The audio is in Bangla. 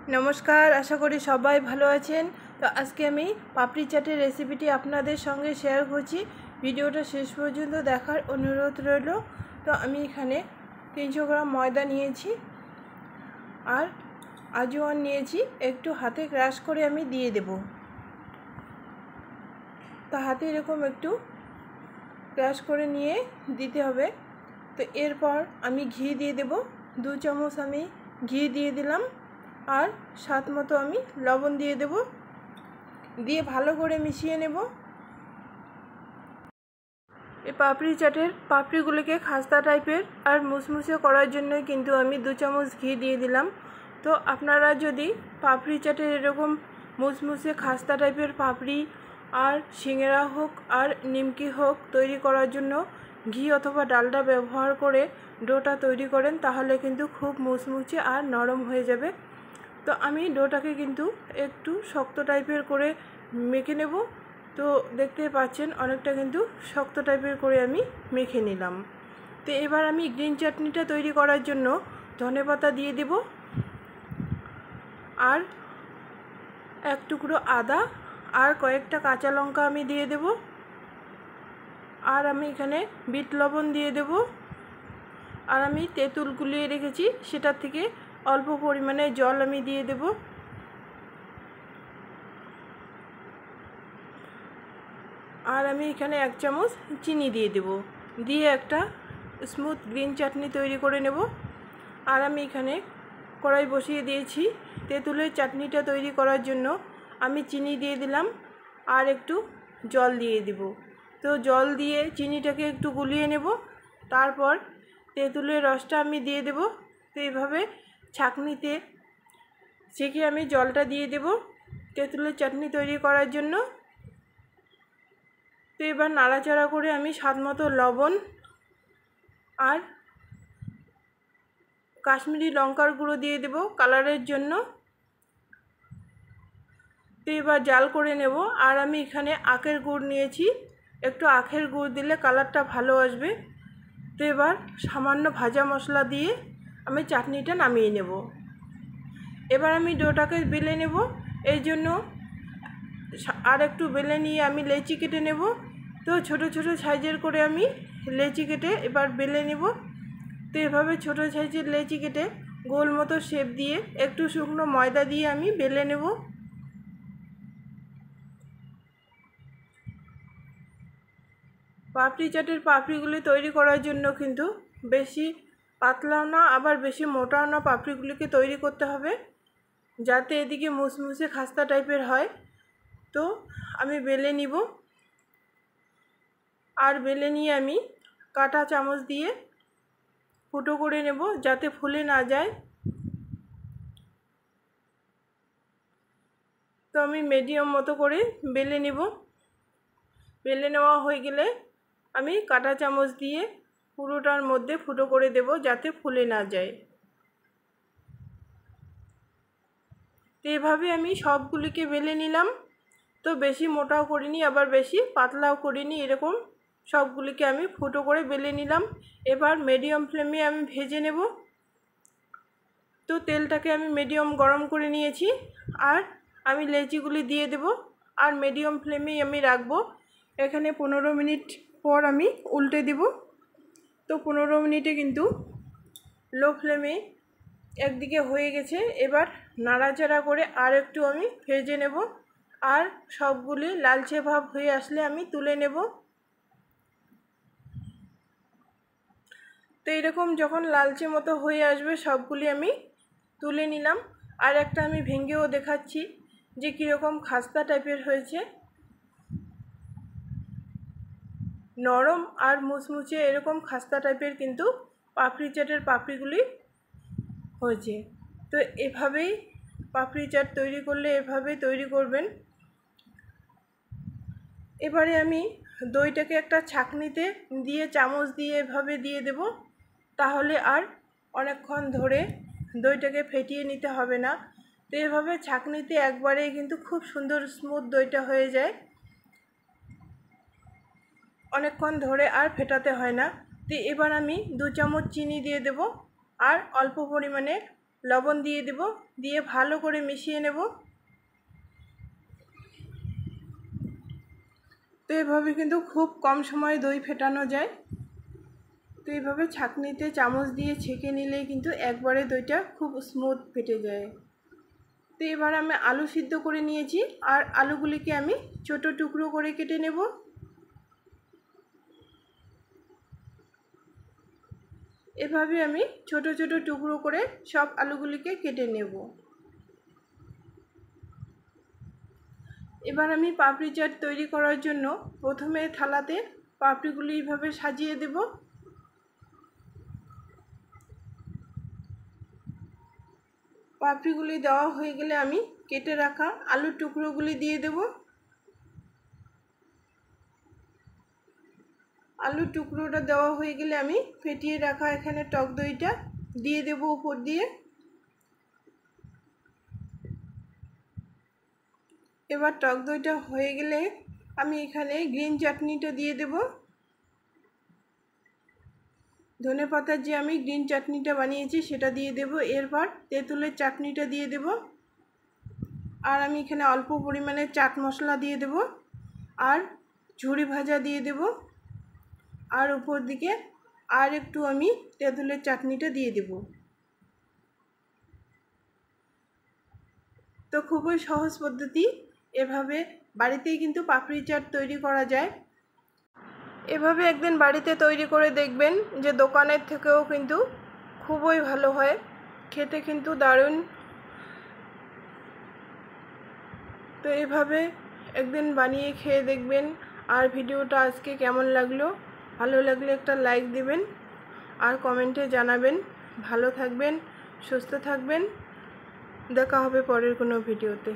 नमस्कार आशा करी सबाई भालो आछेन। तो आज के आमी पापड़ी चाटेर रेसिपिटी आपनादेर संगे शेयर करছি। ভিডিওটা শেষ পর্যন্ত দেখার অনুরোধ রইল। তো আমি এখানে 300 গ্রাম ময়দা নিয়েছি আর আজওয়ান নিয়েছি, একটু হাতে ক্রাশ করে আমি দিয়ে দেব। তো হাতে এরকম একটু ক্রাশ করে নিয়ে দিতে হবে। তো এরপর আমি ঘি দিয়ে দেব, 2 চামচ আমি ঘি দিয়ে দিলাম আর স্বাদ মতো আমি লবণ দিয়ে দেব, দিয়ে ভালো করে মিশিয়ে নেব। এই পাপড়ি চাটের পাপড়িগুলোকে খাস্তা টাইপের আর মুসমুসে করার জন্যই কিন্তু আমি 2 চামচ ঘি দিয়ে দিলাম। তো আপনারা যদি পাপড়ি চাটের এরকম মুসমুসে খাস্তা টাইপের পাপড়ি আর সিঙ্গারা হোক আর নিমকি হোক তৈরি করার জন্য ঘি অথবা ডালডা ব্যবহার করে ডোটা তৈরি করেন, তাহলে কিন্তু খুব মুসমুসে আর নরম হয়ে যাবে। তো আমি ডোটাকে কিন্তু একটু শক্ত টাইপের করে মেখে নেব। তো দেখতে পাচ্ছেন অনেকটা কিন্তু শক্ত টাইপের করে আমি মেখে নিলাম। তো এবার আমি গ্রিন চাটনিটা তৈরি করার জন্য ধনেপাতা দিয়ে দেব আর এক টুকরো আদা আর কয়েকটা কাঁচা লঙ্কা আমি দিয়ে দেব, আর আমি এখানে বিট লবণ দিয়ে দেব, আর আমি তেঁতুল গুলিয়ে রেখেছি সেটার থেকে অল্প পরিমাণে জল আমি দিয়ে দেব। আর আমি এখানে 1 চামচ চিনি দিয়ে দেব, দিয়ে একটা স্মুথ গ্রিন চাটনি তৈরি করে নেব। আর আমি এখানে কড়াই বসিয়ে দিয়েছি। তেঁতুলের চাটনিটা তৈরি করার জন্য আমি চিনি দিয়ে দিলাম আর একটু জল দিয়ে দেব। তো জল দিয়ে চিনিটাকে একটু গুলিয়ে নেব, তারপর তেঁতুলের রসটা আমি দিয়ে দেব। তো এইভাবে ছাঁকনিতে ছেঁকে আমি জলটা দিয়ে দেব তেঁতুলের চাটনি তৈরি করার জন্য। তো এবার নাড়াচাড়া করে আমি স্বাদ মতো লবণ আর কাশ্মীরি লঙ্কার গুঁড়ো দিয়ে দেব কালারের জন্য। তো এবার জাল করে নেব। আর আমি এখানে আখের গুড় নিয়েছি, একটু আখের গুড় দিলে কালারটা ভালো আসবে। তো এবার সামান্য ভাজা মশলা দিয়ে আমি চাটনিটা নামিয়ে নেব। এবার আমি ডোটাকে বেলে নেব, এই জন্য আর একটু বেলে নিয়ে আমি লেচি কেটে নেব। তো ছোট ছোট সাইজের করে আমি লেচি কেটে এবার বেলে নেব। তো এভাবে ছোট সাইজের লেচি কেটে গোল মতো শেপ দিয়ে একটু শুকনো ময়দা দিয়ে আমি বেলে নেব। পাপড়ি চাটের পাপড়িগুলি তৈরি করার জন্য কিন্তু বেশি পাতলাও না আবার বেশি মোটাও না, পাপড়িগুলিকে তৈরি করতে হবে যাতে এদিকে মুসমুসে খাস্তা টাইপের হয়। তো আমি বেলে নিব, আর বেলে নিয়ে আমি কাঁটা চামচ দিয়ে ফুটো করে নেব যাতে ফুলে না যায়। তো আমি মিডিয়াম মতো করে বেলে নেব। বেলে নেওয়া হয়ে গেলে আমি কাঁটা চামচ দিয়ে পুরোটার মধ্যে ফুটো করে দেব যাতে ফুলে না যায়। তো এভাবে আমি সবগুলিকে বেলে নিলাম। তো বেশি মোটাও করিনি আবার বেশি পাতলাও করিনি, এরকম সবগুলিকে আমি ফুটো করে বেলে নিলাম। এবার মিডিয়াম ফ্লেমে আমি ভেজে নেব। তো তেলটাকে আমি মিডিয়াম গরম করে নিয়েছি আর আমি লেচিগুলি দিয়ে দেব আর মিডিয়াম ফ্লেমেই আমি রাখবো। এখানে 15 মিনিট পর আমি উল্টে দেব। তো 15 মিনিটে কিন্তু লো ফ্লেমে একদিকে হয়ে গেছে। এবার নাড়াচাড়া করে আর একটু আমি ভেজে নেব, আর সবগুলি লালচে ভাব হয়ে আসলে আমি তুলে নেব। তো এরকম যখন লালচে মতো হয়ে আসবে সবগুলি আমি তুলে নিলাম। আর একটা আমি ভেঙেও দেখাচ্ছি যে কীরকম খাস্তা টাইপের হয়েছে, নরম আর মুচমুচে এরকম খাস্তা টাইপের কিন্তু পাপড়ি চাটের পাপড়িগুলি হয়েছে। তো এভাবেই পাপড়ি চাট তৈরি করলে এভাবেই তৈরি করবেন। এবারে আমি দইটাকে একটা ছাঁকনিতে দিয়ে চামচ দিয়ে এভাবে দিয়ে দেব, তাহলে আর অনেকক্ষণ ধরে দইটাকে ফেটিয়ে নিতে হবে না। তো এভাবে ছাঁকনিতে একবারেই কিন্তু খুব সুন্দর স্মুথ দইটা হয়ে যায়, অনেকক্ষণ ধরে আর ফেটাতে হয় না। তো এবার আমি 2 চামচ চিনি দিয়ে দেব আর অল্প পরিমাণে লবণ দিয়ে দেব, দিয়ে ভালো করে মিশিয়ে নেব। তো এভাবে কিন্তু খুব কম সময়ে দই ফেটানো যায়। তো এইভাবে ছাঁকনিতে চামচ দিয়ে ছেঁকে নিলেই কিন্তু একবারে দইটা খুব স্মুথ ফেটে যায়। তো এবার আমি আলু সিদ্ধ করে নিয়েছি, আর আলুগুলিকে আমি ছোট টুকরো করে কেটে নেব। এভাবে আমি ছোট ছোট টুকরো করে সব আলুগুলিকে কেটে নেব। এবার আমি পাপড়ি চাট তৈরি করার জন্য প্রথমে থালাতে পাপড়িগুলি এইভাবে সাজিয়ে দেব। পাপড়িগুলি দেওয়া হয়ে গেলে আমি কেটে রাখা আলুর টুকরোগুলি দিয়ে দেব। আলুর টুকরোটা দেওয়া হয়ে গেলে আমি ফেটিয়ে রাখা এখানে টক দইটা দিয়ে দেব উপর দিয়ে। এবার টক দইটা হয়ে গেলে আমি এখানে গ্রিন চাটনিটা দিয়ে দেব। ধনেপাতার যে আমি গ্রিন চাটনিটা বানিয়েছি সেটা দিয়ে দেব। এরপর তেঁতুলের চাটনিটা দিয়ে দেব, আর আমি এখানে অল্প পরিমাণে চাট মশলা দিয়ে দেব, আর ঝুরি ভাজা দিয়ে দেব, আর উপর দিকে আর একটু আমি তেঁতুলের চাটনিটা দিয়ে দেব। তো খুবই সহজ পদ্ধতি, এভাবে বাড়িতেই কিন্তু পাপড়ি চাট তৈরি করা যায়। এভাবে একদিন বাড়িতে তৈরি করে দেখবেন, যে দোকানের থেকেও কিন্তু খুবই ভালো হয়, খেতে কিন্তু দারুণ। তো এভাবে একদিন বানিয়ে খেয়ে দেখবেন। আর ভিডিওটা আজকে কেমন লাগলো, ভালো লাগলে একটা লাইক দিবেন, আর কমেন্টে জানাবেন। ভালো থাকবেন, সুস্থ থাকবেন, দেখা হবে পরের কোনো ভিডিওতে।